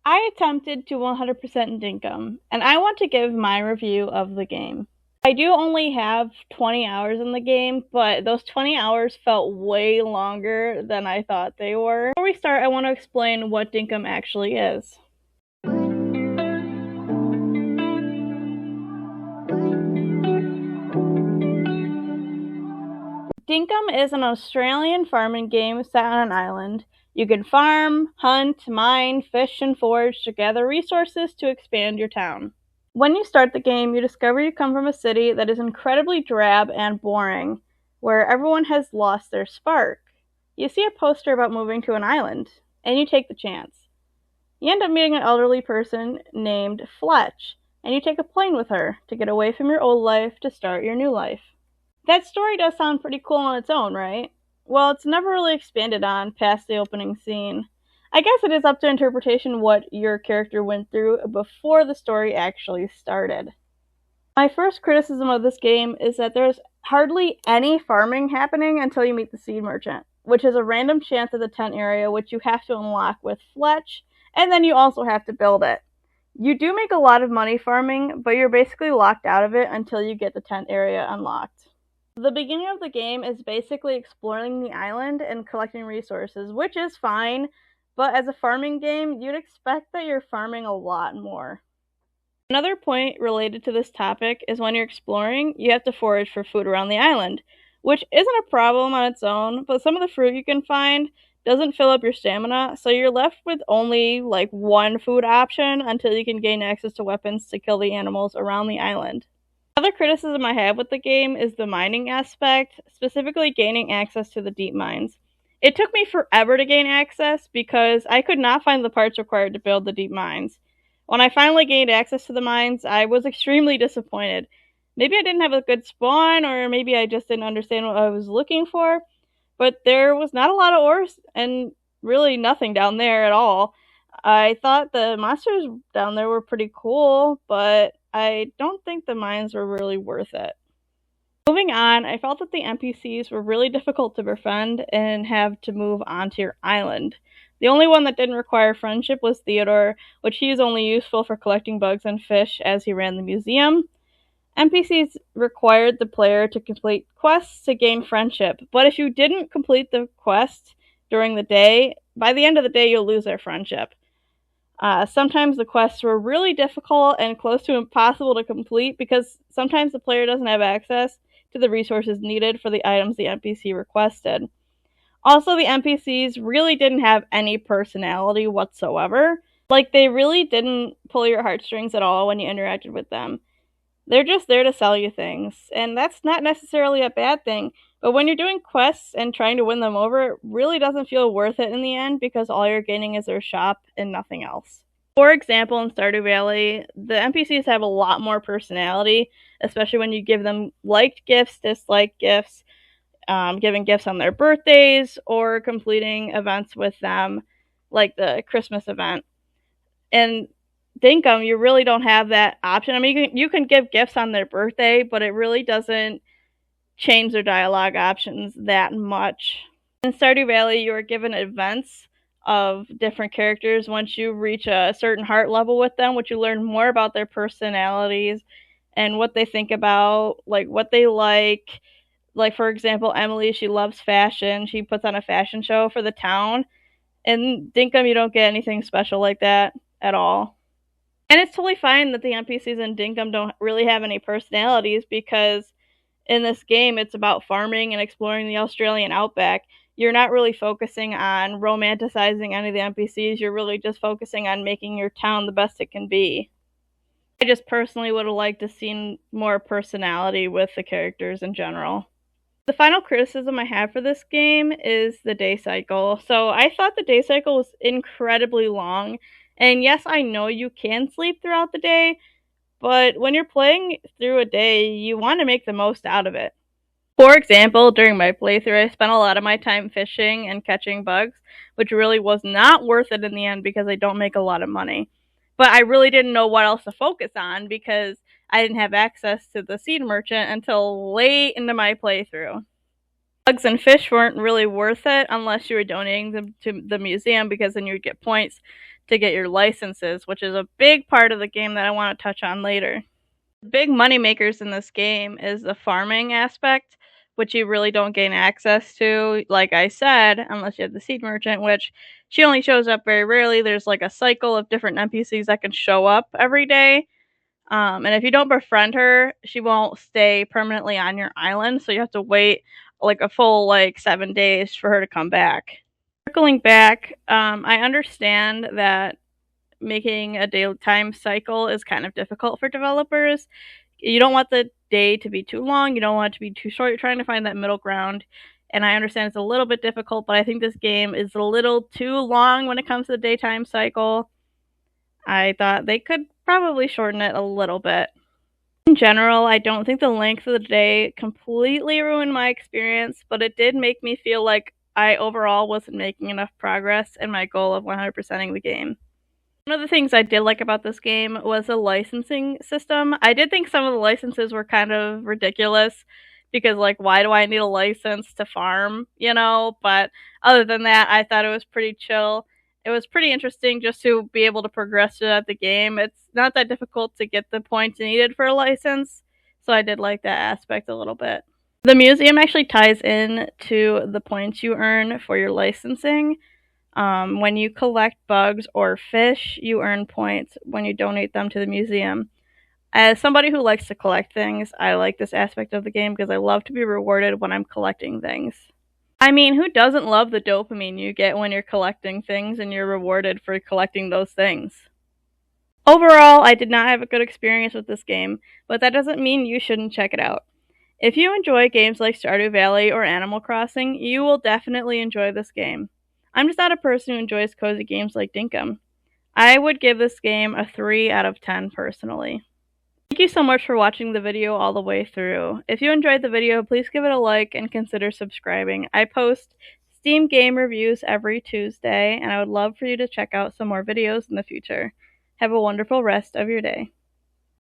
I attempted to 100% Dinkum, and I want to give my review of the game. I do only have 20 hours in the game, but those 20 hours felt way longer than I thought they were. Before we start, I want to explain what Dinkum actually is. Dinkum is an Australian farming game set on an island. You can farm, hunt, mine, fish, and forage to gather resources to expand your town. When you start the game, you discover you come from a city that is incredibly drab and boring, where everyone has lost their spark. You see a poster about moving to an island, and you take the chance. You end up meeting an elderly person named Fletch, and you take a plane with her to get away from your old life to start your new life. That story does sound pretty cool on its own, right? Well, it's never really expanded on past the opening scene. I guess it is up to interpretation what your character went through before the story actually started. My first criticism of this game is that there's hardly any farming happening until you meet the seed merchant, which is a random chance at the tent area which you have to unlock with Fletch, and then you also have to build it. You do make a lot of money farming, but you're basically locked out of it until you get the tent area unlocked. The beginning of the game is basically exploring the island and collecting resources, which is fine, but as a farming game, you'd expect that you're farming a lot more. Another point related to this topic is when you're exploring, you have to forage for food around the island, which isn't a problem on its own, but some of the fruit you can find doesn't fill up your stamina, so you're left with only like one food option until you can gain access to weapons to kill the animals around the island. Another criticism I have with the game is the mining aspect, specifically gaining access to the deep mines. It took me forever to gain access because I could not find the parts required to build the deep mines. When I finally gained access to the mines, I was extremely disappointed. Maybe I didn't have a good spawn, or maybe I just didn't understand what I was looking for, but there was not a lot of ores and really nothing down there at all. I thought the monsters down there were pretty cool, but I don't think the mines were really worth it. Moving on, I felt that the NPCs were really difficult to befriend and have to move onto your island. The only one that didn't require friendship was Theodore, which he is only useful for collecting bugs and fish as he ran the museum. NPCs required the player to complete quests to gain friendship, but if you didn't complete the quest during the day, by the end of the day you'll lose their friendship. Sometimes the quests were really difficult and close to impossible to complete because sometimes the player doesn't have access to the resources needed for the items the NPC requested. Also, the NPCs really didn't have any personality whatsoever. Like, they really didn't pull your heartstrings at all when you interacted with them. They're just there to sell you things, and that's not necessarily a bad thing, but when you're doing quests and trying to win them over, it really doesn't feel worth it in the end because all you're gaining is their shop and nothing else. For example, in Stardew Valley, the NPCs have a lot more personality, especially when you give them liked gifts, disliked gifts, giving gifts on their birthdays, or completing events with them, like the Christmas event. In Dinkum, you really don't have that option. I mean, you can give gifts on their birthday, but it really doesn't change their dialogue options that much. In Stardew Valley, you are given events of different characters once you reach a certain heart level with them, which you learn more about their personalities and what they think about, like what they like. Like, for example, Emily, she loves fashion. She puts on a fashion show for the town. In Dinkum, you don't get anything special like that at all. And it's totally fine that the NPCs in Dinkum don't really have any personalities because in this game, it's about farming and exploring the Australian outback. You're not really focusing on romanticizing any of the NPCs. You're really just focusing on making your town the best it can be. I just personally would have liked to see more personality with the characters in general. The final criticism I have for this game is the day cycle. So I thought the day cycle was incredibly long. And yes, I know you can sleep throughout the day, but when you're playing through a day, you want to make the most out of it. For example, during my playthrough, I spent a lot of my time fishing and catching bugs, which really was not worth it in the end because I don't make a lot of money. But I really didn't know what else to focus on because I didn't have access to the seed merchant until late into my playthrough. Bugs and fish weren't really worth it unless you were donating them to the museum because then you would get points to get your licenses, which is a big part of the game that I want to touch on later. Big money makers in this game is the farming aspect, which you really don't gain access to, like I said, unless you have the seed merchant, which she only shows up very rarely. There's like a cycle of different NPCs that can show up every day. And if you don't befriend her, she won't stay permanently on your island, so you have to wait like a full 7 days for her to come back. Circling back, I understand that making a daytime cycle is kind of difficult for developers. You don't want the day to be too long, you don't want it to be too short. You're trying to find that middle ground. And I understand it's a little bit difficult, but I think this game is a little too long when it comes to the daytime cycle. I thought they could probably shorten it a little bit. In general, I don't think the length of the day completely ruined my experience, but it did make me feel like I overall wasn't making enough progress in my goal of 100%ing the game. One of the things I did like about this game was the licensing system. I did think some of the licenses were kind of ridiculous because, why do I need a license to farm, But other than that, I thought it was pretty chill. It was pretty interesting just to be able to progress throughout the game. It's not that difficult to get the points needed for a license, so I did like that aspect a little bit. The museum actually ties in to the points you earn for your licensing. When you collect bugs or fish, you earn points when you donate them to the museum. As somebody who likes to collect things, I like this aspect of the game because I love to be rewarded when I'm collecting things. I mean, who doesn't love the dopamine you get when you're collecting things and you're rewarded for collecting those things? Overall, I did not have a good experience with this game, but that doesn't mean you shouldn't check it out. If you enjoy games like Stardew Valley or Animal Crossing, you will definitely enjoy this game. I'm just not a person who enjoys cozy games like Dinkum. I would give this game a 3 out of 10 personally. Thank you so much for watching the video all the way through. If you enjoyed the video, please give it a like and consider subscribing. I post Steam game reviews every Tuesday, and I would love for you to check out some more videos in the future. Have a wonderful rest of your day.